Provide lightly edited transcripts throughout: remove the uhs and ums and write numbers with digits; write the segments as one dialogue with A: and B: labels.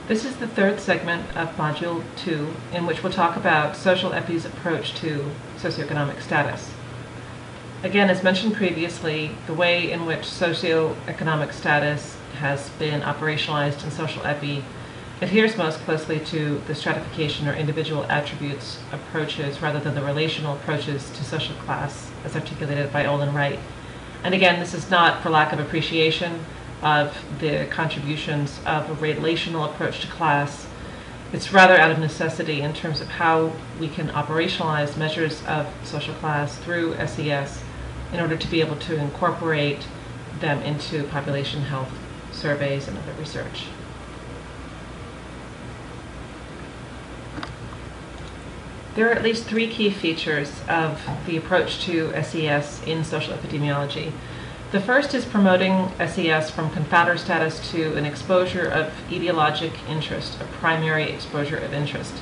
A: This is the third segment of Module 2, in which we'll talk about Social EPI's approach to socioeconomic status. Again, as mentioned previously, the way in which socioeconomic status has been operationalized in Social EPI adheres most closely to the stratification or individual attributes approaches rather than the relational approaches to social class as articulated by Olin Wright. And again, this is not for lack of appreciation of the contributions of a relational approach to class. It's rather out of necessity in terms of how we can operationalize measures of social class through SES in order to be able to incorporate them into population health surveys and other research. There are at least three key features of the approach to SES in social epidemiology. The first is promoting SES from confounder status to an exposure of etiologic interest, a primary exposure of interest.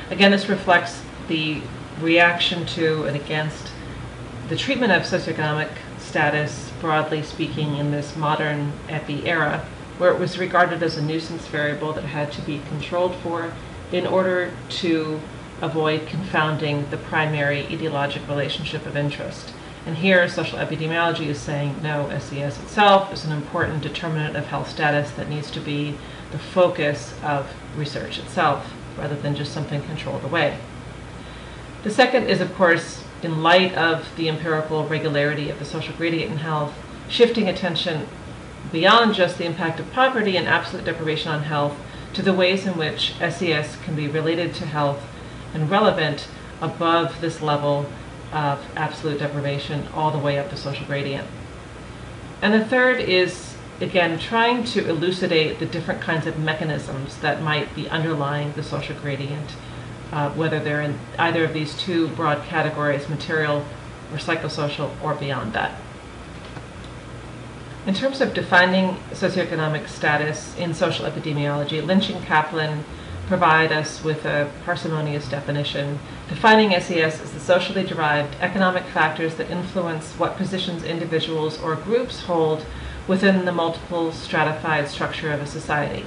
A: Again, this reflects the reaction to and against the treatment of socioeconomic status, broadly speaking, in this modern EPI era, where it was regarded as a nuisance variable that had to be controlled for in order to avoid confounding the primary etiologic relationship of interest. And here, social epidemiology is saying, no, SES itself is an important determinant of health status that needs to be the focus of research itself, rather than just something controlled away. The second is, of course, in light of the empirical regularity of the social gradient in health, shifting attention beyond just the impact of poverty and absolute deprivation on health to the ways in which SES can be related to health and relevant above this level of absolute deprivation all the way up the social gradient. And the third is, again, trying to elucidate the different kinds of mechanisms that might be underlying the social gradient, whether they're in either of these two broad categories, material or psychosocial, or beyond that. In terms of defining socioeconomic status in social epidemiology, Lynch and Kaplan provide us with a parsimonious definition, defining SES as the socially derived economic factors that influence what positions individuals or groups hold within the multiple stratified structure of a society.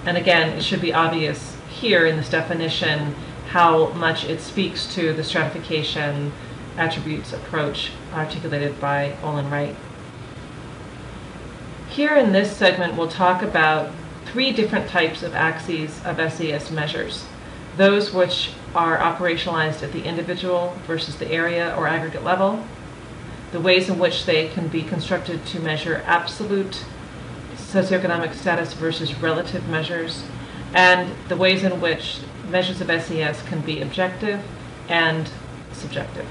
A: And again, it should be obvious here in this definition how much it speaks to the stratification attributes approach articulated by Olin Wright. Here in this segment, we'll talk about three different types of axes of SES measures. Those which are operationalized at the individual versus the area or aggregate level, the ways in which they can be constructed to measure absolute socioeconomic status versus relative measures, and the ways in which measures of SES can be objective and subjective.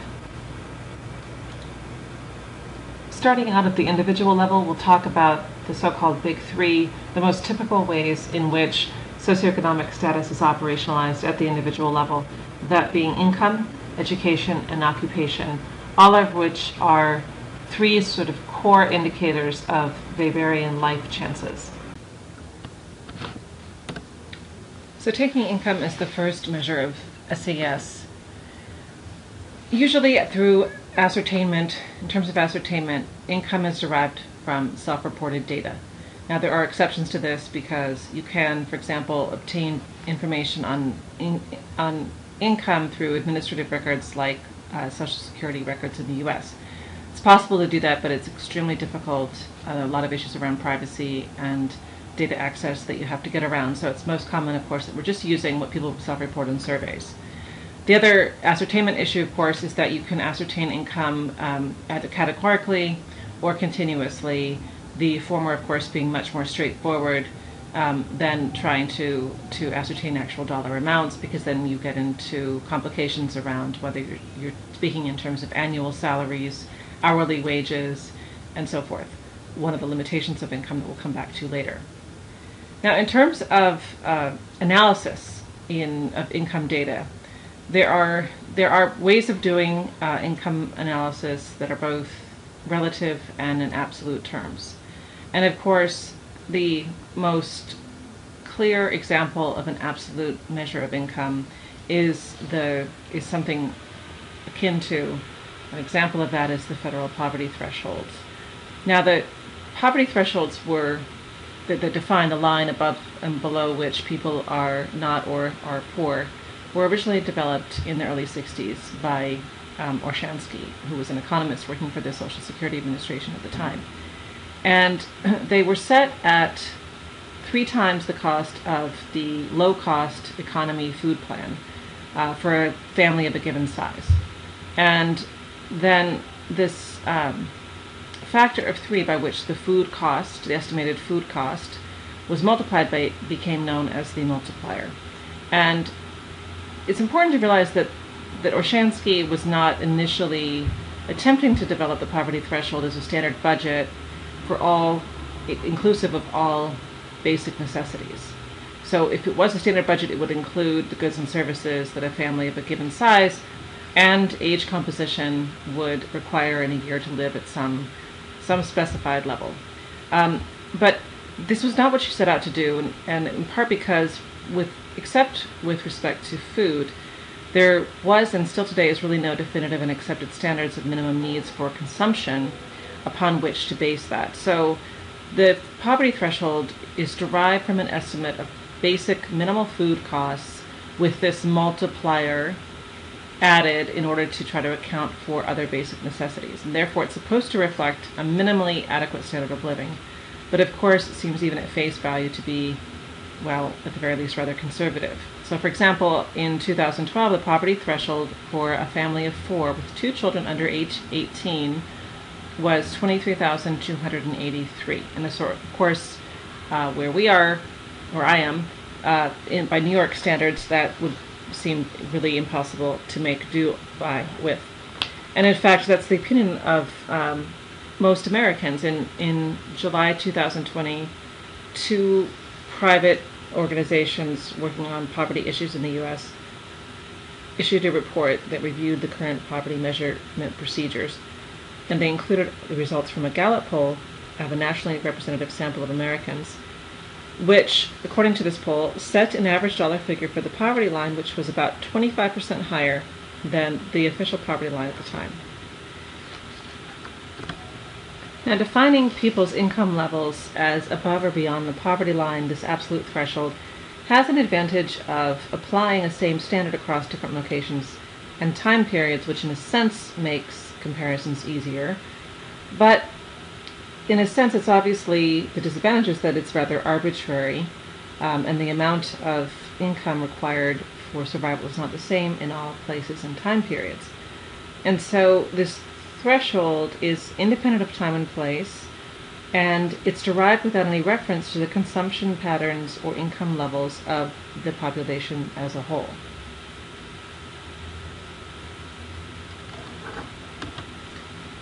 A: Starting out at the individual level, we'll talk about the so-called Big Three, the most typical ways in which socioeconomic status is operationalized at the individual level, that being income, education, and occupation, all of which are three sort of core indicators of Weberian life chances. So taking income as the first measure of SES, usually through ascertainment, in terms of ascertainment, income is derived from self-reported data. Now there are exceptions to this because you can, for example, obtain information on income through administrative records like Social Security records in the US. It's possible to do that, but it's extremely difficult. A lot of issues around privacy and data access that you have to get around. So it's most common, of course, that we're just using what people self-report in surveys. The other ascertainment issue, of course, is that you can ascertain income either categorically or continuously, the former, of course, being much more straightforward than trying to ascertain actual dollar amounts, because then you get into complications around whether you're speaking in terms of annual salaries, hourly wages, and so forth. One of the limitations of income that we'll come back to later. Now, in terms of analysis of income data, there are ways of doing income analysis that are both relative and in absolute terms. And of course, the most clear example of an absolute measure of income is something akin to, an example of that is the federal poverty thresholds. Now, the poverty thresholds were that define the line above and below which people are not or are poor were originally developed in the early 60s by Orshansky, who was an economist working for the Social Security Administration at the time. And they were set at 3 times the cost of the low-cost economy food plan for a family of a given size. And then this factor of 3 by which the food cost, the estimated food cost, was multiplied by became known as the multiplier. And it's important to realize that Orshansky was not initially attempting to develop the poverty threshold as a standard budget for all, inclusive of all basic necessities. So if it was a standard budget, it would include the goods and services that a family of a given size and age composition would require in a year to live at some specified level. But this was not what she set out to do, and in part because, except with respect to food, there was and still today is really no definitive and accepted standards of minimum needs for consumption upon which to base that. So the poverty threshold is derived from an estimate of basic minimal food costs with this multiplier added in order to try to account for other basic necessities. And therefore it's supposed to reflect a minimally adequate standard of living. But of course it seems even at face value to be, well, at the very least rather conservative. So for example, in 2012, the poverty threshold for a family of 4 with 2 children under age 18 was $23,283. And of course, where we are, where I am, by New York standards, that would seem really impossible to make do with. And in fact, that's the opinion of most Americans. In July 2020, 2 private organizations working on poverty issues in the U.S. issued a report that reviewed the current poverty measurement procedures. And they included the results from a Gallup poll of a nationally representative sample of Americans, which, according to this poll, set an average dollar figure for the poverty line which was about 25% higher than the official poverty line at the time. Now, defining people's income levels as above or beyond the poverty line, this absolute threshold, has an advantage of applying a same standard across different locations and time periods, which in a sense makes comparisons easier. But in a sense, it's obviously the disadvantage is that it's rather arbitrary, and the amount of income required for survival is not the same in all places and time periods. And so this threshold is independent of time and place, and it's derived without any reference to the consumption patterns or income levels of the population as a whole.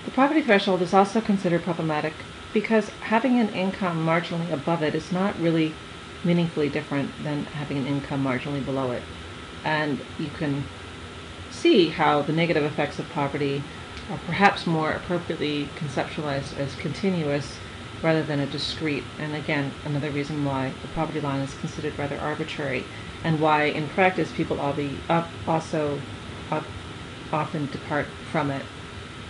A: The poverty threshold is also considered problematic because having an income marginally above it is not really meaningfully different than having an income marginally below it. And you can see how the negative effects of poverty are perhaps more appropriately conceptualized as continuous rather than a discrete. And again, another reason why the poverty line is considered rather arbitrary, and why in practice people also often depart from it.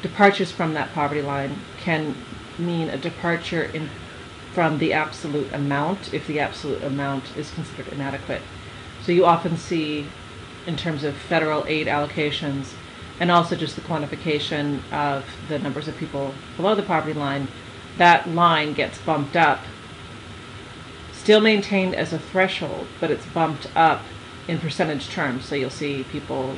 A: Departures from that poverty line can mean a departure from the absolute amount if the absolute amount is considered inadequate. So you often see, in terms of federal aid allocations and also just the quantification of the numbers of people below the poverty line, that line gets bumped up, still maintained as a threshold, but it's bumped up in percentage terms. So you'll see people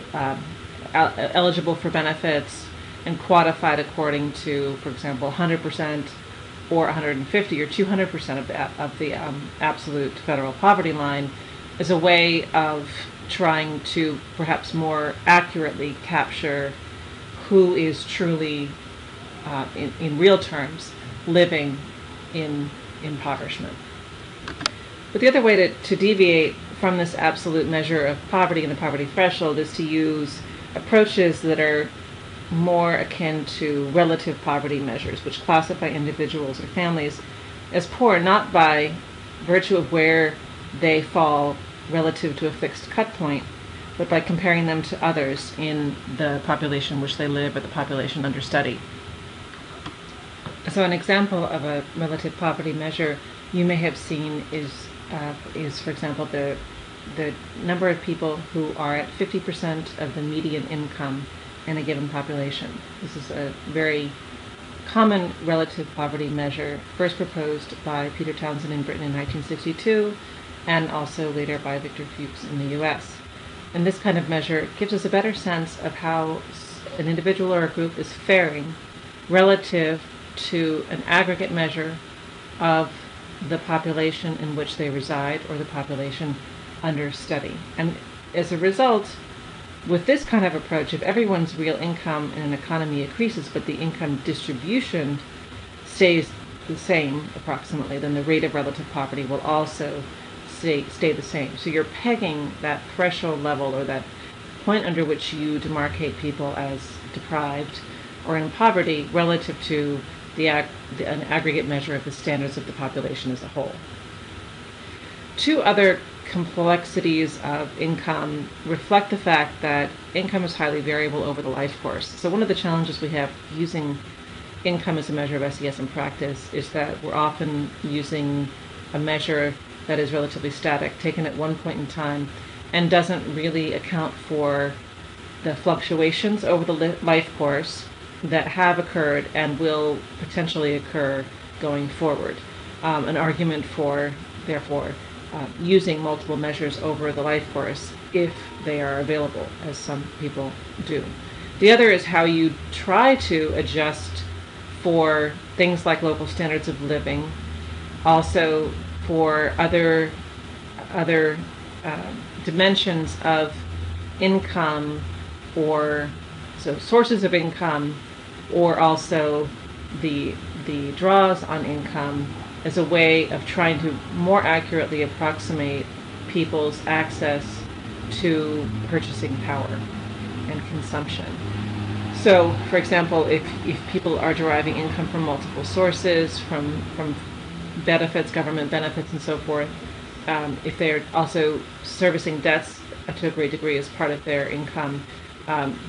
A: eligible for benefits and quantified according to, for example, 100% or 150 or 200% of the absolute federal poverty line, as a way of trying to perhaps more accurately capture who is truly, in real terms, living in impoverishment. But the other way to deviate from this absolute measure of poverty and the poverty threshold is to use approaches that are more akin to relative poverty measures, which classify individuals or families as poor not by virtue of where they fall relative to a fixed cut point, but by comparing them to others in the population in which they live or the population under study. So an example of a relative poverty measure you may have seen is, for example, the number of people who are at 50% of the median income in a given population. This is a very common relative poverty measure, first proposed by Peter Townsend in Britain in 1962, and also later by Victor Fuchs in the US. And this kind of measure gives us a better sense of how an individual or a group is faring relative to an aggregate measure of the population in which they reside or the population under study. And as a result, with this kind of approach, if everyone's real income in an economy increases, but the income distribution stays the same approximately, then the rate of relative poverty will also stay the same. So you're pegging that threshold level, or that point under which you demarcate people as deprived or in poverty, relative to an aggregate measure of the standards of the population as a whole. Two other complexities of income reflect the fact that income is highly variable over the life course. So one of the challenges we have using income as a measure of SES in practice is that we're often using a measure that is relatively static, taken at one point in time, and doesn't really account for the fluctuations over the life course that have occurred and will potentially occur going forward. An argument for, therefore, using multiple measures over the life course if they are available, as some people do. The other is how you try to adjust for things like local standards of living, also for other dimensions of income, or so sources of income, or also the draws on income, as a way of trying to more accurately approximate people's access to purchasing power and consumption. So, for example, if people are deriving income from multiple sources, from benefits, government benefits, and so forth, if they're also servicing debts to a great degree as part of their income,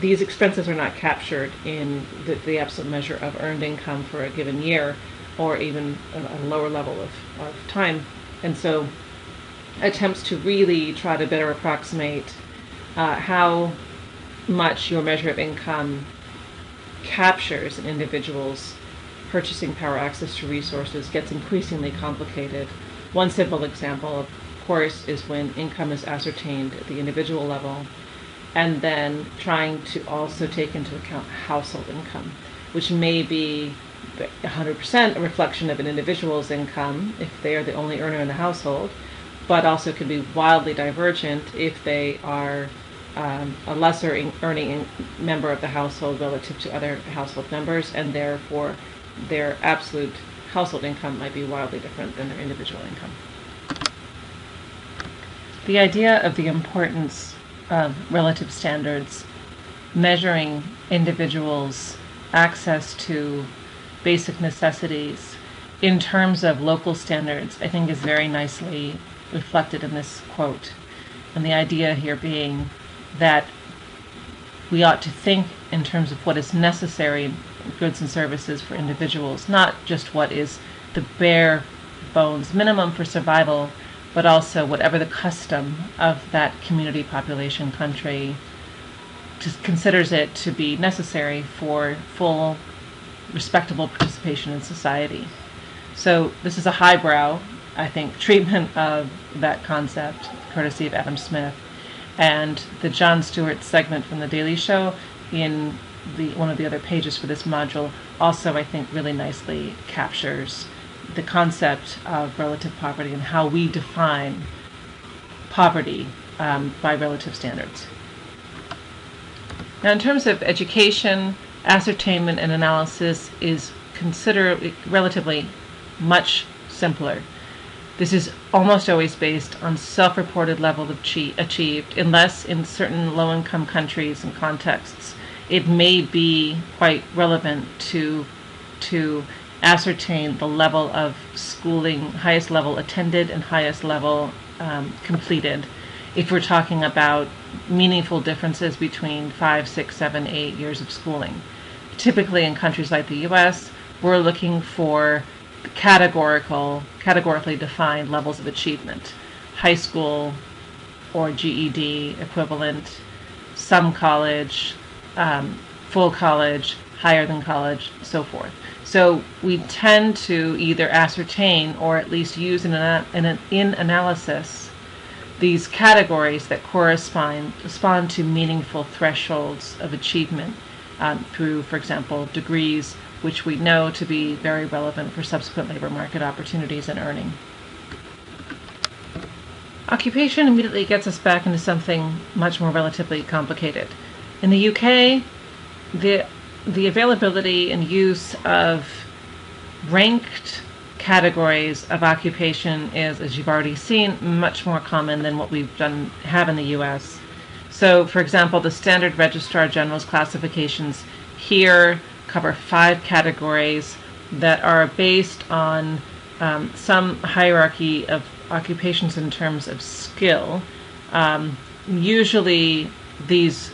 A: these expenses are not captured in the absolute measure of earned income for a given year, or even a lower level of time. And so attempts to really try to better approximate how much your measure of income captures an individual's purchasing power, access to resources, gets increasingly complicated. One simple example, of course, is when income is ascertained at the individual level, and then trying to also take into account household income, which may be 100% a reflection of an individual's income if they are the only earner in the household, but also can be wildly divergent if they are a lesser earning member of the household relative to other household members, and therefore their absolute household income might be wildly different than their individual income. The idea of the importance of relative standards measuring individuals' access to basic necessities in terms of local standards, I think, is very nicely reflected in this quote. And the idea here being that we ought to think in terms of what is necessary goods and services for individuals, not just what is the bare bones minimum for survival, but also whatever the custom of that community, population, country just considers it to be necessary for full, respectable participation in society. So this is a highbrow, I think, treatment of that concept, courtesy of Adam Smith. And the Jon Stewart segment from The Daily Show in one of the other pages for this module also, I think, really nicely captures the concept of relative poverty and how we define poverty by relative standards. Now, in terms of education, ascertainment and analysis is relatively much simpler. This is almost always based on self-reported level achieved, unless in certain low-income countries and contexts it may be quite relevant to ascertain the level of schooling, highest level attended and highest level completed, if we're talking about meaningful differences between 5, 6, 7, 8 years of schooling. Typically in countries like the US, we're looking for categorically defined levels of achievement: high school or GED equivalent, some college, full college, higher than college, so forth. So we tend to either ascertain or at least use in analysis these categories that correspond to meaningful thresholds of achievement through, for example, degrees, which we know to be very relevant for subsequent labor market opportunities and earning. Occupation immediately gets us back into something much more relatively complicated. In the UK, the availability and use of ranked categories of occupation is, as you've already seen, much more common than what we've have in the US. So, for example, the Standard Registrar General's classifications here cover 5 categories that are based on some hierarchy of occupations in terms of skill. Usually these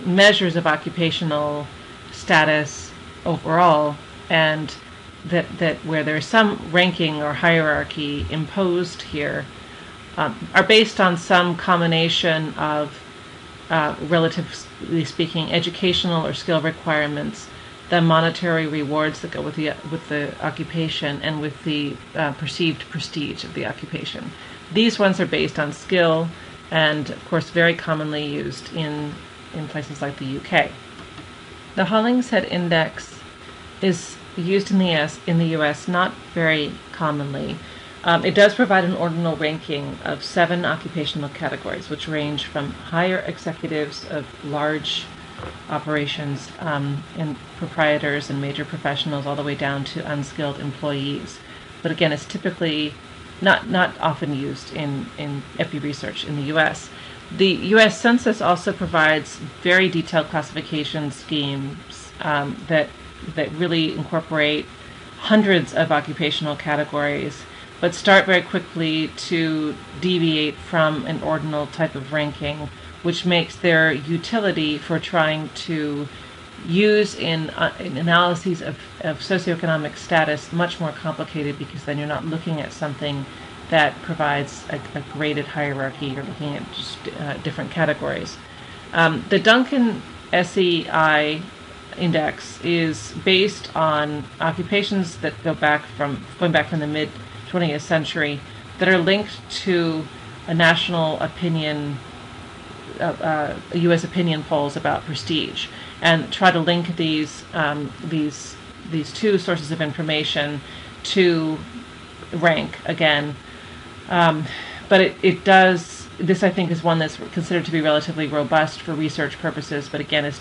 A: measures of occupational status overall, and that where there's some ranking or hierarchy imposed here, are based on some combination of relatively speaking educational or skill requirements, the monetary rewards that go with the occupation, and with the perceived prestige of the occupation. These ones are based on skill, and of course very commonly used in places like the UK. The Hollingshead Index is used in the US not very commonly. It does provide an ordinal ranking of 7 occupational categories, which range from higher executives of large operations and proprietors and major professionals all the way down to unskilled employees. But again, it's typically not often used in EPI research in the US. The US Census also provides very detailed classification schemes that really incorporate hundreds of occupational categories, but start very quickly to deviate from an ordinal type of ranking, which makes their utility for trying to use in analyses of socioeconomic status much more complicated, because then you're not looking at something that provides a graded hierarchy. You're looking at just different categories. The Duncan SEI index is based on occupations that going back from the mid 20th century that are linked to a national opinion, U.S. opinion polls about prestige, and try to link these two sources of information to rank again. But it does. This, I think, is one that's considered to be relatively robust for research purposes, but again, is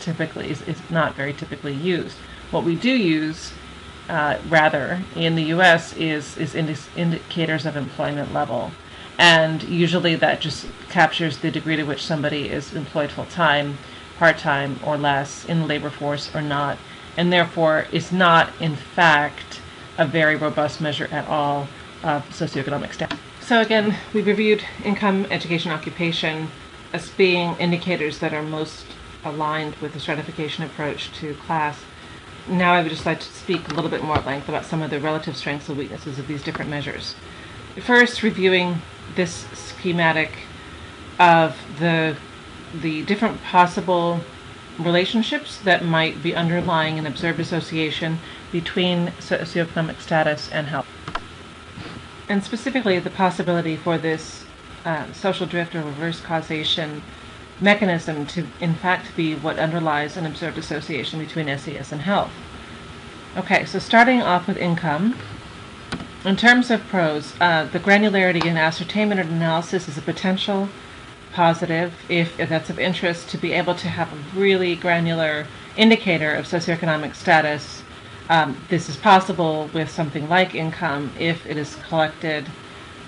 A: not very typically used. What we do use, rather, in the U.S. is indicators of employment level, and usually that just captures the degree to which somebody is employed full-time, part-time, or less in the labor force or not, and therefore is not, in fact, a very robust measure at all of socioeconomic status. So again, we've reviewed income, education, occupation as being indicators that are most aligned with the stratification approach to class. Now I would just like to speak a little bit more at length about some of the relative strengths and weaknesses of these different measures. First, reviewing this schematic of the different possible relationships that might be underlying an observed association between socioeconomic status and health. And specifically, the possibility for this social drift or reverse causation mechanism to, in fact, be what underlies an observed association between SES and health. Okay, so starting off with income. In terms of pros, the granularity in ascertainment and analysis is a potential positive if that's of interest, to be able to have a really granular indicator of socioeconomic status. This is possible with something like income if it is collected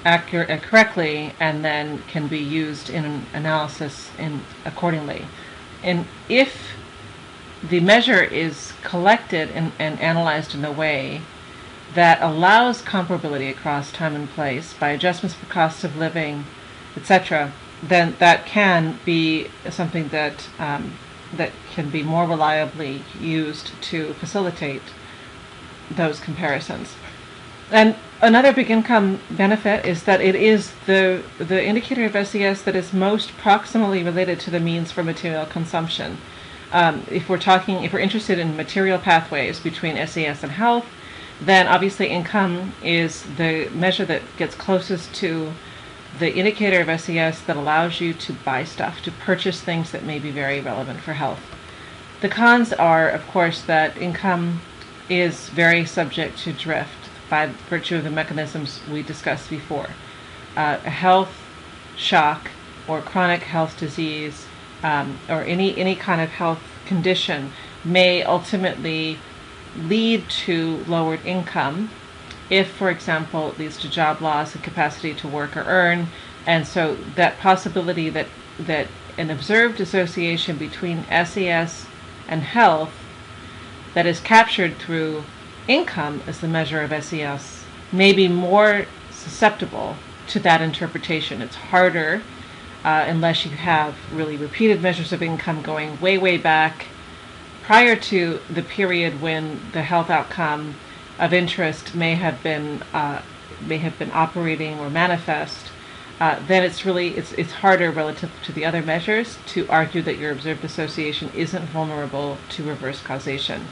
A: correctly and then can be used in an analysis accordingly. And if the measure is collected and analyzed in a way that allows comparability across time and place by adjustments for cost of living, etc., then that can be something that can be more reliably used to facilitate those comparisons. And another big income benefit is that it is the indicator of SES that is most proximally related to the means for material consumption. If we're interested in material pathways between SES and health, then obviously income is the measure that gets closest to the indicator of SES that allows you to buy stuff, to purchase things that may be very relevant for health. The cons are, of course, that income is very subject to drift by virtue of the mechanisms we discussed before. A health shock or chronic health disease or any kind of health condition may ultimately lead to lowered income if, for example, it leads to job loss and capacity to work or earn. And so that possibility that an observed association between SES and health that is captured through income as the measure of SES may be more susceptible to that interpretation. It's harder unless you have really repeated measures of income going way, way back prior to the period when the health outcome of interest may have been operating or manifest. Then it's harder relative to the other measures to argue that your observed association isn't vulnerable to reverse causation.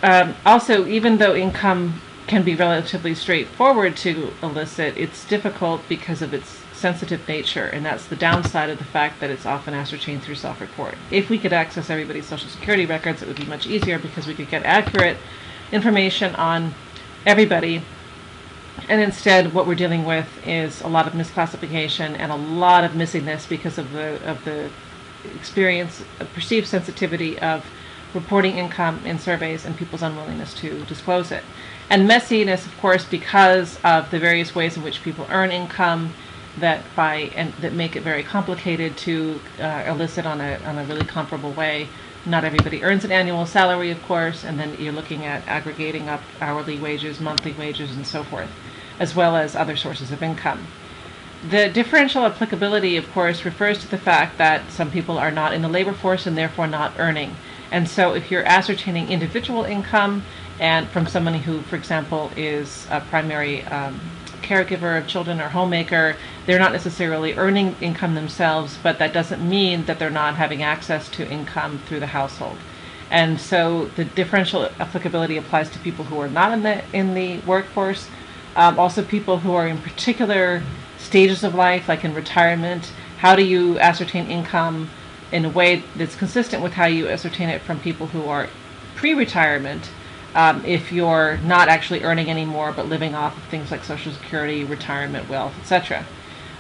A: Also, even though income can be relatively straightforward to elicit, it's difficult because of its sensitive nature, and that's the downside of the fact that it's often ascertained through self-report. If we could access everybody's Social Security records, it would be much easier because we could get accurate information on everybody. And instead, what we're dealing with is a lot of misclassification and a lot of missingness because of the experience, perceived sensitivity of reporting income in surveys and people's unwillingness to disclose it. And messiness, of course, because of the various ways in which people earn income that make it very complicated to elicit on a really comparable way. Not everybody earns an annual salary, of course, and then you're looking at aggregating up hourly wages, monthly wages, and so forth, as well as other sources of income. The differential applicability, of course, refers to the fact that some people are not in the labor force and therefore not earning. And so if you're ascertaining individual income and from somebody who, for example, is a primary caregiver of children or homemaker, they're not necessarily earning income themselves, but that doesn't mean that they're not having access to income through the household. And so the differential applicability applies to people who are not in the workforce, also people who are in particular stages of life, like in retirement. How do you ascertain income in a way that's consistent with how you ascertain it from people who are pre-retirement, if you're not actually earning anymore but living off of things like Social Security, retirement, wealth, etc.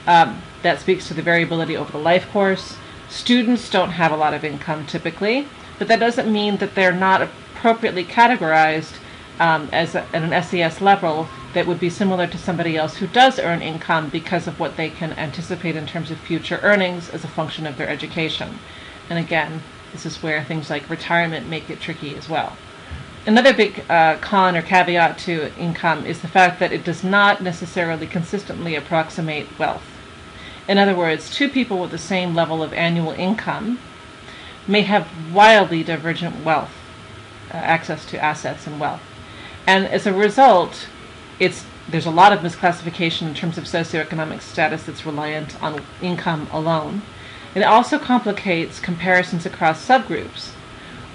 A: That speaks to the variability over the life course. Students don't have a lot of income typically, but that doesn't mean that they're not appropriately categorized at an SES level that would be similar to somebody else who does earn income because of what they can anticipate in terms of future earnings as a function of their education. And again, this is where things like retirement make it tricky as well. Another big con or caveat to income is the fact that it does not necessarily consistently approximate wealth. In other words, two people with the same level of annual income may have wildly divergent wealth, access to assets and wealth. And as a result, there's a lot of misclassification in terms of socioeconomic status that's reliant on income alone. It also complicates comparisons across subgroups,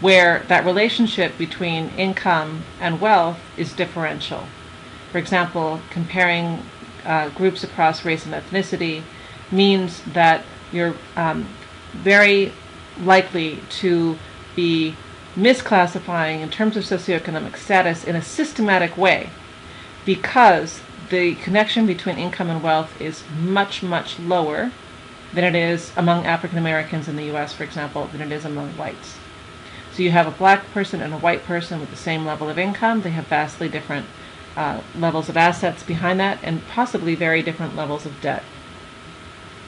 A: where that relationship between income and wealth is differential. For example, comparing groups across race and ethnicity means that you're very likely to be misclassifying in terms of socioeconomic status in a systematic way, because the connection between income and wealth is much, much lower than it is among African Americans in the US, for example, than it is among whites. So you have a black person and a white person with the same level of income. They have vastly different levels of assets behind that, and possibly very different levels of debt.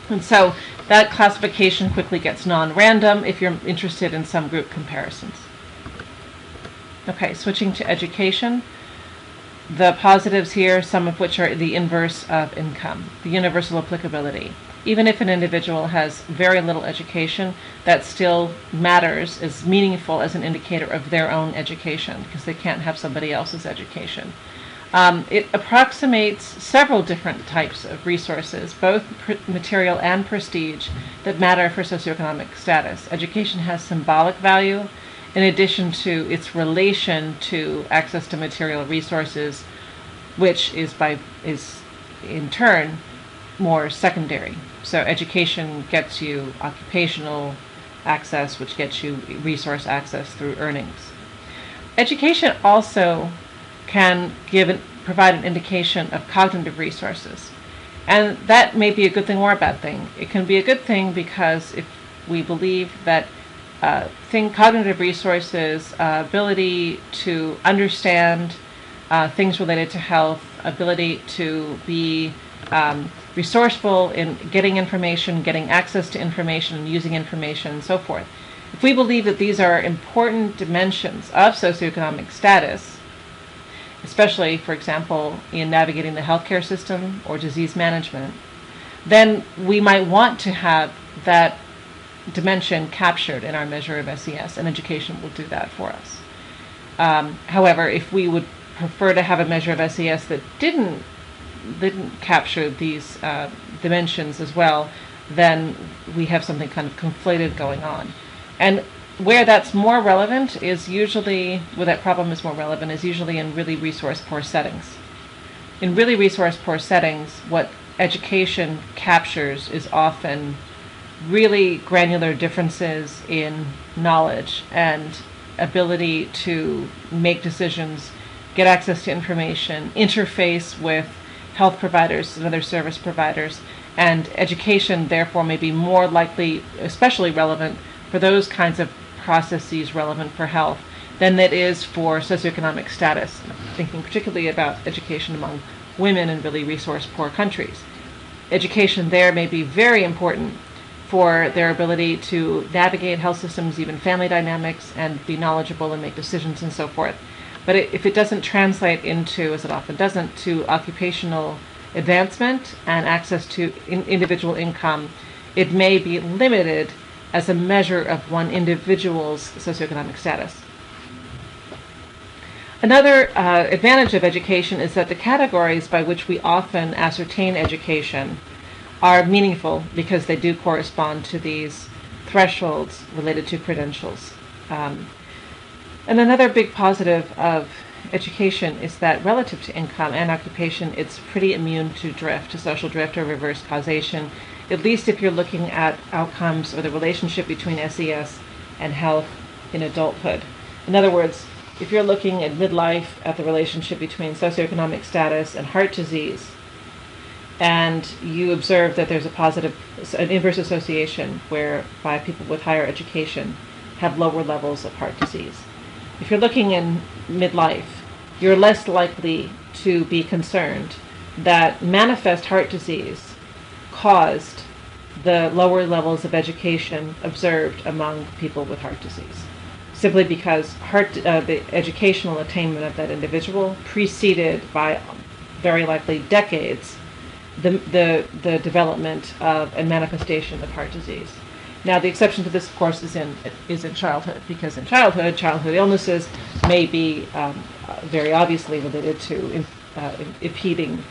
A: And so that classification quickly gets non-random if you're interested in some group comparisons. Okay, switching to education. The positives here, some of which are the inverse of income, the universal applicability. Even if an individual has very little education, that still matters, is meaningful as an indicator of their own education, because they can't have somebody else's education. It approximates several different types of resources, both material and prestige, that matter for socioeconomic status. Education has symbolic value in addition to its relation to access to material resources, which is in turn more secondary. So education gets you occupational access, which gets you resource access through earnings. Education also can provide an indication of cognitive resources. And that may be a good thing or a bad thing. It can be a good thing because if we believe that cognitive resources, ability to understand things related to health, ability to be resourceful in getting information, getting access to information, using information, and so forth. If we believe that these are important dimensions of socioeconomic status, especially, for example, in navigating the healthcare system or disease management, then we might want to have that dimension captured in our measure of SES, and education will do that for us. However, if we would prefer to have a measure of SES that didn't capture these dimensions as well, then we have something kind of conflated going on. And where that's more relevant is usually, where that problem is more relevant, is usually in really resource-poor settings. In really resource-poor settings, what education captures is often really granular differences in knowledge and ability to make decisions, get access to information, interface with health providers and other service providers, and education therefore may be more likely, especially relevant for those kinds of processes relevant for health than it is for socioeconomic status, thinking particularly about education among women in really resource-poor countries. Education there may be very important for their ability to navigate health systems, even family dynamics, and be knowledgeable and make decisions and so forth. But if it doesn't translate into, as it often doesn't, to occupational advancement and access to individual income, it may be limited as a measure of one individual's socioeconomic status. Another advantage of education is that the categories by which we often ascertain education are meaningful because they do correspond to these thresholds related to credentials. And another big positive of education is that relative to income and occupation, it's pretty immune to drift, to social drift or reverse causation, at least if you're looking at outcomes or the relationship between SES and health in adulthood. In other words, if you're looking at midlife at the relationship between socioeconomic status and heart disease, and you observe that there's an inverse association whereby people with higher education have lower levels of heart disease. If you're looking in midlife, you're less likely to be concerned that manifest heart disease caused the lower levels of education observed among people with heart disease, simply because the educational attainment of that individual preceded by very likely decades the development of and manifestation of heart disease. Now, the exception to this, of course, is in childhood, because in childhood illnesses may be very obviously related to impeding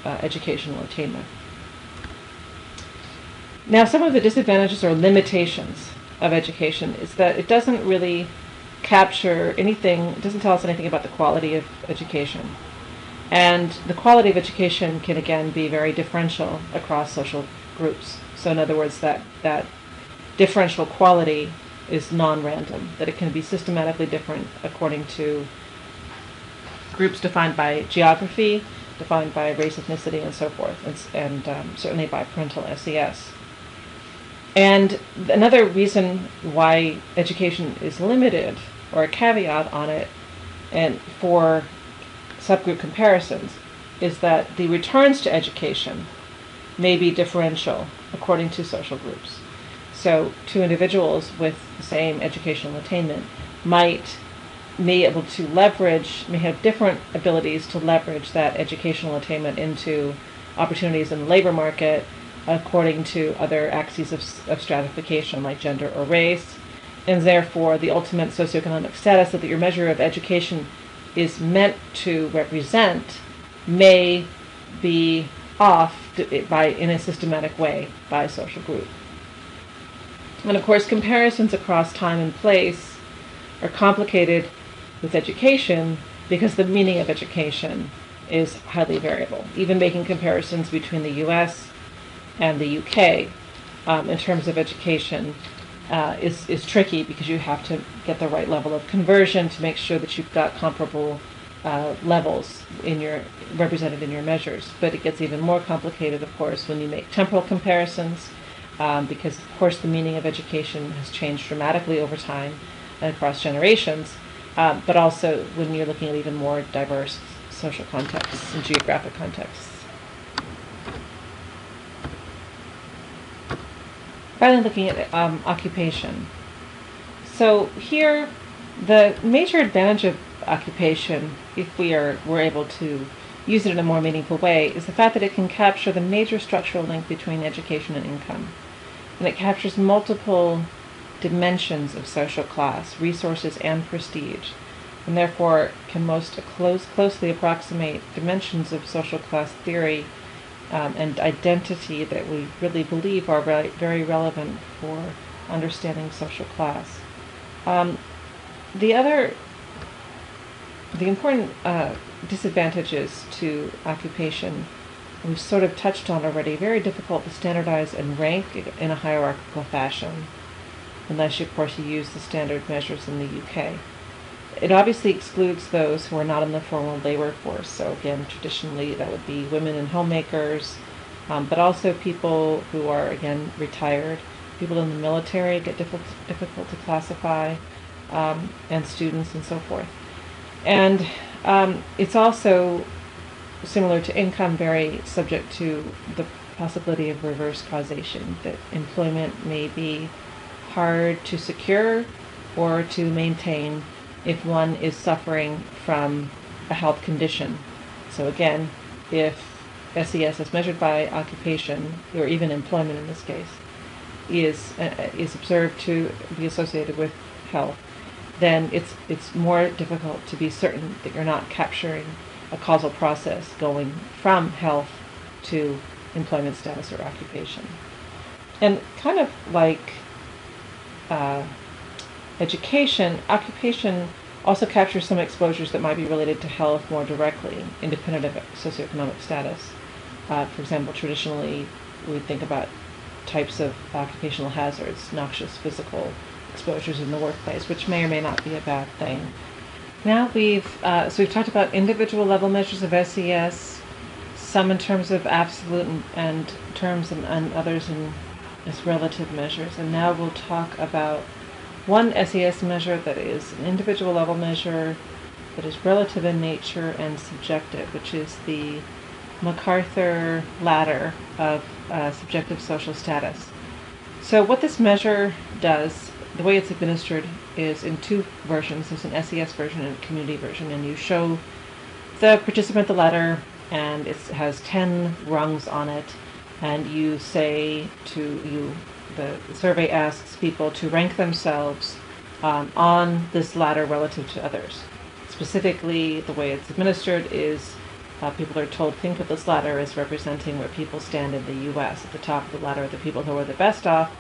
A: educational attainment. Now, some of the disadvantages or limitations of education is that it doesn't really capture anything, it doesn't tell us anything about the quality of education. And the quality of education can, again, be very differential across social groups. So in other words, that differential quality is non-random, that it can be systematically different according to groups defined by geography, defined by race, ethnicity, and so forth, and certainly by parental SES. And another reason why education is limited, or a caveat on it, and for subgroup comparisons, is that the returns to education may be differential according to social groups. So two individuals with the same educational attainment may have different abilities to leverage that educational attainment into opportunities in the labor market according to other axes of stratification like gender or race, and therefore the ultimate socioeconomic status, that your measure of education is meant to represent may be off in a systematic way by social group. And of course, comparisons across time and place are complicated with education because the meaning of education is highly variable. Even making comparisons between the US and the UK in terms of education is tricky because you have to get the right level of conversion to make sure that you've got comparable levels represented in your measures. But it gets even more complicated, of course, when you make temporal comparisons, because, of course, the meaning of education has changed dramatically over time and across generations, but also when you're looking at even more diverse social contexts and geographic contexts. Finally, looking at occupation. So here, the major advantage of occupation, if we're able to use it in a more meaningful way, is the fact that it can capture the major structural link between education and income. And it captures multiple dimensions of social class, resources, and prestige, and therefore can most closely approximate dimensions of social class theory and identity that we really believe are very relevant for understanding social class. The important disadvantages to occupation we've sort of touched on already. Very difficult to standardize and rank in a hierarchical fashion, unless, of course, you use the standard measures in the UK. It obviously excludes those who are not in the formal labor force. So again, traditionally that would be women and homemakers, but also people who are, again, retired. People in the military get difficult to classify, and students and so forth. And it's also, similar to income, very subject to the possibility of reverse causation, that employment may be hard to secure or to maintain if one is suffering from a health condition. So again, if SES as measured by occupation, or even employment in this case, is observed to be associated with health, then it's more difficult to be certain that you're not capturing a causal process going from health to employment status or occupation. And kind of like education, occupation also captures some exposures that might be related to health more directly, independent of socioeconomic status. For example, traditionally, we think about types of occupational hazards, noxious physical exposures in the workplace, which may or may not be a bad thing. Now we've talked about individual level measures of SES, some in terms of absolute and terms, and others as relative measures. And now we'll talk about one SES measure that is an individual level measure that is relative in nature and subjective, which is the MacArthur ladder of subjective social status. So what this measure does, the way it's administered, is in two versions. There's an SES version and a community version, and you show the participant the ladder, and it has 10 rungs on it, and you say the survey asks people to rank themselves on this ladder relative to others. Specifically, the way it's administered is people are told, think of this ladder as representing where people stand in the US. At the top of the ladder are the people who are the best off,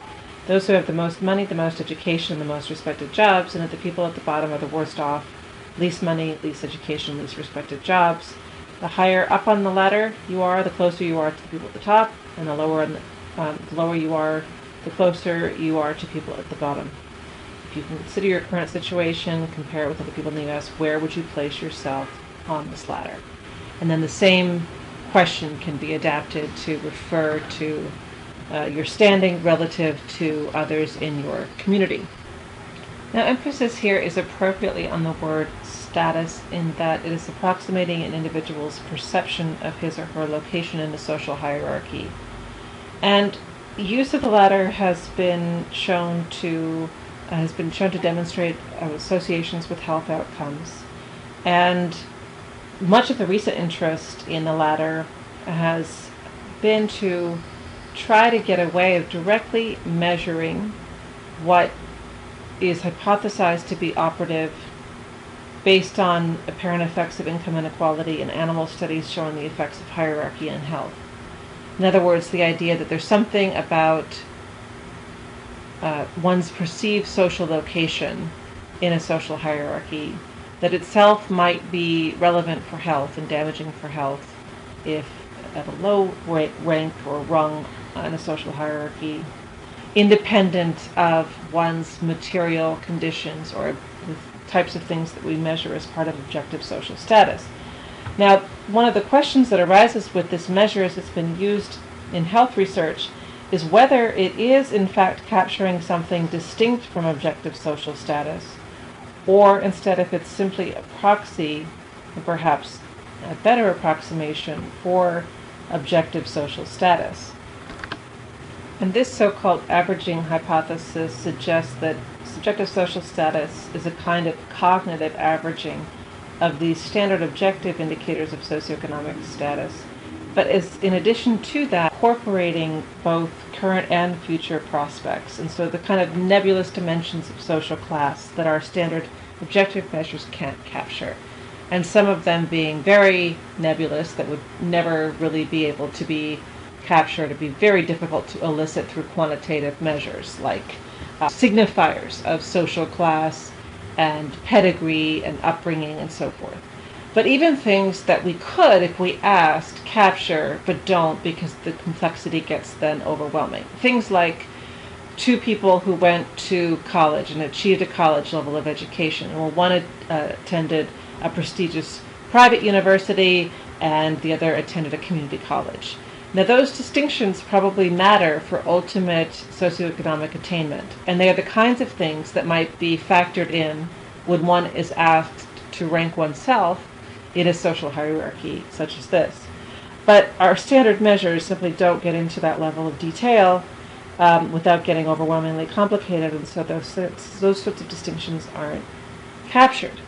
A: those who have the most money, the most education, the most respected jobs, and the people at the bottom are the worst off, least money, least education, least respected jobs. The higher up on the ladder you are, the closer you are to the people at the top, and the lower you are, the closer you are to people at the bottom. If you can consider your current situation, compare it with other people in the US, where would you place yourself on this ladder? And then the same question can be adapted to refer to your standing relative to others in your community. Now, emphasis here is appropriately on the word status, in that it is approximating an individual's perception of his or her location in the social hierarchy. And use of the ladder has been shown to demonstrate associations with health outcomes. And much of the recent interest in the ladder has been to try to get a way of directly measuring what is hypothesized to be operative based on apparent effects of income inequality and animal studies showing the effects of hierarchy and health. In other words, the idea that there's something about one's perceived social location in a social hierarchy that itself might be relevant for health and damaging for health if at a low rank or rung in a social hierarchy, independent of one's material conditions or the types of things that we measure as part of objective social status. Now, one of the questions that arises with this measure as it's been used in health research is whether it is in fact capturing something distinct from objective social status, or instead if it's simply a proxy, or perhaps a better approximation for objective social status. And this so-called averaging hypothesis suggests that subjective social status is a kind of cognitive averaging of the standard objective indicators of socioeconomic status, but is in addition to that incorporating both current and future prospects, and so the kind of nebulous dimensions of social class that our standard objective measures can't capture, and some of them being very nebulous that would never really be able to be captured. It'd be very difficult to elicit through quantitative measures like signifiers of social class and pedigree and upbringing and so forth. But even things that we could, if we asked, capture, but don't because the complexity gets then overwhelming. Things like two people who went to college and achieved a college level of education. Well, one attended a prestigious private university and the other attended a community college. Now, those distinctions probably matter for ultimate socioeconomic attainment, and they are the kinds of things that might be factored in when one is asked to rank oneself in a social hierarchy such as this. But our standard measures simply don't get into that level of detail without getting overwhelmingly complicated, and so those sorts of distinctions aren't captured.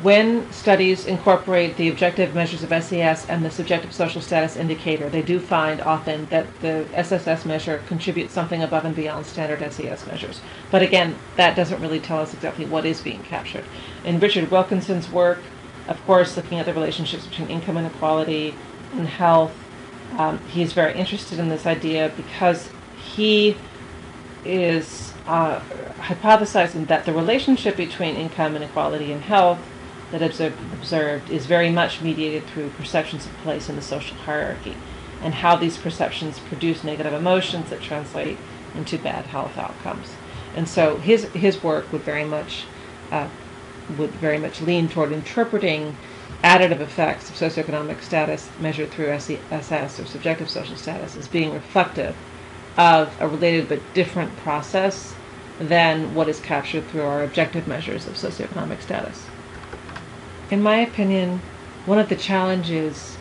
A: When studies incorporate the objective measures of SES and the subjective social status indicator, they do find often that the SSS measure contributes something above and beyond standard SES measures. But again, that doesn't really tell us exactly what is being captured. In Richard Wilkinson's work, of course, looking at the relationships between income inequality and health, he's very interested in this idea because he is hypothesizing that the relationship between income inequality and health that observed is very much mediated through perceptions of place in the social hierarchy, and how these perceptions produce negative emotions that translate into bad health outcomes. And so his work would very much lean toward interpreting additive effects of socioeconomic status measured through SES or subjective social status as being reflective of a related but different process than what is captured through our objective measures of socioeconomic status. In my opinion, one of the challenges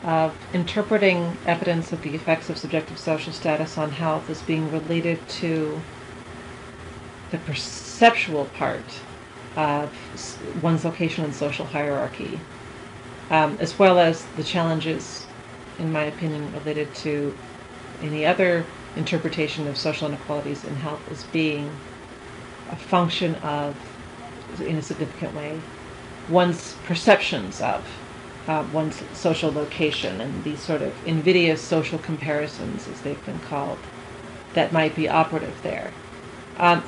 A: of interpreting evidence of the effects of subjective social status on health as being related to the perceptual part of one's location in social hierarchy, as well as the challenges, in my opinion, related to any other interpretation of social inequalities in health as being a function of, in a significant way, one's perceptions of one's social location and these sort of invidious social comparisons, as they've been called, that might be operative there,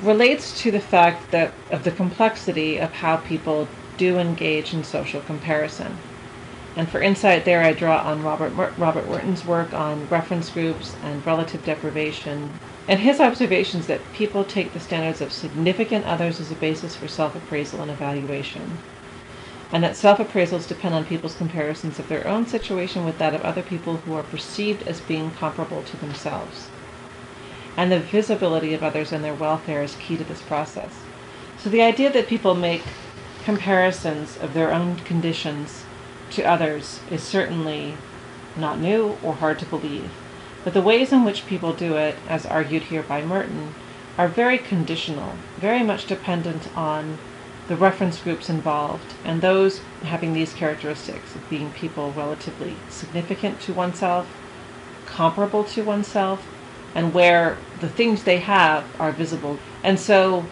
A: relates to the fact that of the complexity of how people do engage in social comparison. And for insight there, I draw on Robert Merton's work on reference groups and relative deprivation, and his observations that people take the standards of significant others as a basis for self-appraisal and evaluation, and that self-appraisals depend on people's comparisons of their own situation with that of other people who are perceived as being comparable to themselves. And the visibility of others and their welfare is key to this process. So the idea that people make comparisons of their own conditions to others is certainly not new or hard to believe. But the ways in which people do it, as argued here by Merton, are very conditional, very much dependent on the reference groups involved, and those having these characteristics of being people relatively significant to oneself, comparable to oneself, and where the things they have are visible. And so,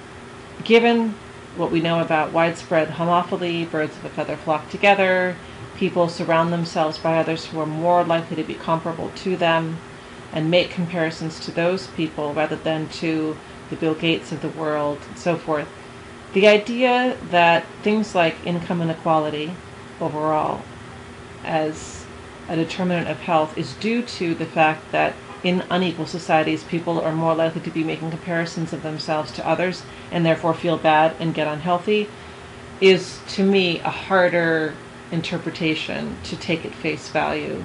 A: given what we know about widespread homophily, birds of a feather flock together, people surround themselves by others who are more likely to be comparable to them, and make comparisons to those people rather than to the Bill Gates of the world, and so forth. The idea that things like income inequality overall as a determinant of health is due to the fact that in unequal societies, people are more likely to be making comparisons of themselves to others and therefore feel bad and get unhealthy, is to me a harder interpretation to take at face value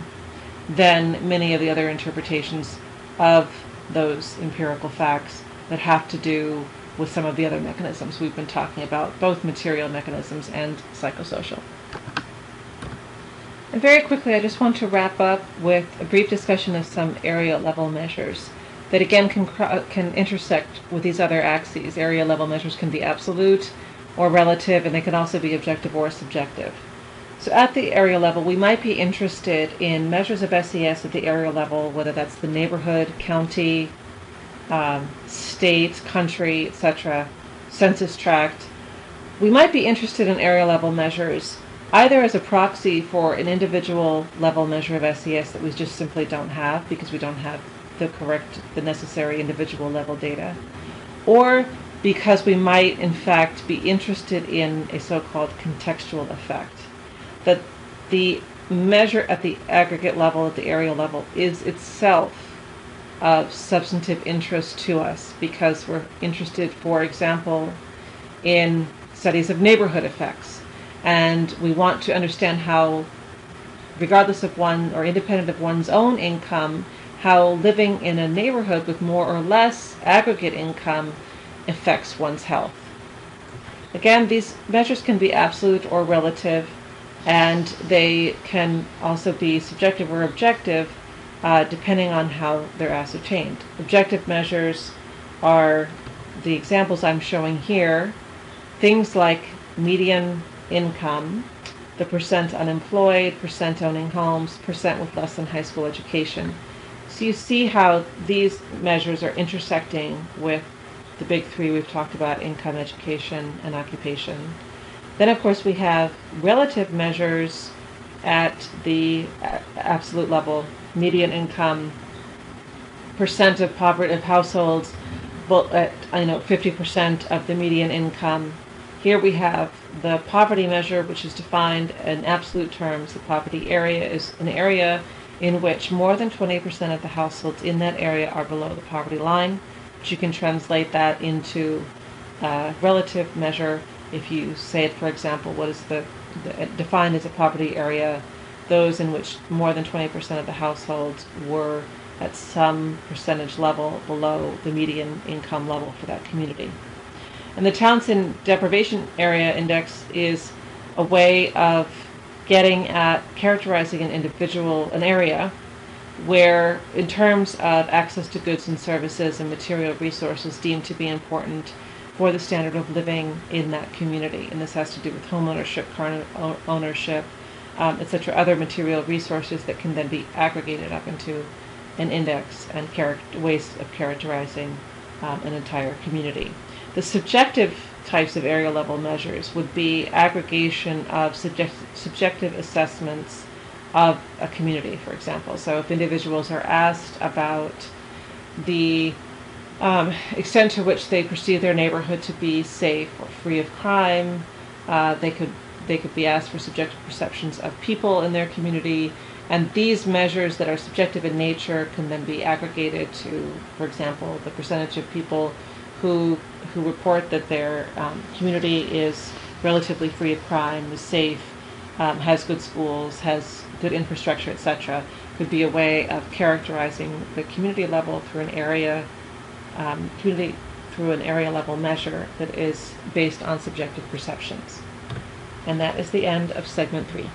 A: than many of the other interpretations of those empirical facts that have to do with some of the other mechanisms we've been talking about, both material mechanisms and psychosocial. And very quickly, I just want to wrap up with a brief discussion of some area level measures that again can intersect with these other axes. Area level measures can be absolute or relative, and they can also be objective or subjective. So at the area level, we might be interested in measures of SES at the area level, whether that's the neighborhood, county, state, country, etc., census tract. We might be interested in area level measures either as a proxy for an individual level measure of SES that we just simply don't have because we don't have the necessary individual level data, or because we might in fact be interested in a so-called contextual effect, that the measure at the aggregate level, at the area level, is itself of substantive interest to us because we're interested, for example, in studies of neighborhood effects. And we want to understand how, regardless of one or independent of one's own income, how living in a neighborhood with more or less aggregate income affects one's health. Again, these measures can be absolute or relative, and they can also be subjective or objective, depending on how they're ascertained. Objective measures are the examples I'm showing here, things like median income, the percent unemployed, percent owning homes, percent with less than high school education. So you see how these measures are intersecting with the big three we've talked about: income, education, and occupation. Then of course we have relative measures at the absolute level: median income, percent of poverty of households, at 50% of the median income. Here we have the poverty measure, which is defined in absolute terms. The poverty area is an area in which more than 20% of the households in that area are below the poverty line. But you can translate that into a relative measure. If you say, for example, what is defined as a poverty area, those in which more than 20% of the households were at some percentage level below the median income level for that community. And the Townsend Deprivation Area Index is a way of getting at characterizing an area where, in terms of access to goods and services and material resources deemed to be important for the standard of living in that community. And this has to do with home ownership, car ownership, etc., other material resources that can then be aggregated up into an index and ways of characterizing an entire community. The subjective types of area level measures would be aggregation of subjective assessments of a community, for example. So if individuals are asked about the extent to which they perceive their neighborhood to be safe or free of crime, they could be asked for subjective perceptions of people in their community, and these measures that are subjective in nature can then be aggregated to, for example, the percentage of people who report that their community is relatively free of crime, is safe, has good schools, has good infrastructure, etc. Could be a way of characterizing the community level through an area level measure that is based on subjective perceptions. And that is the end of segment 3.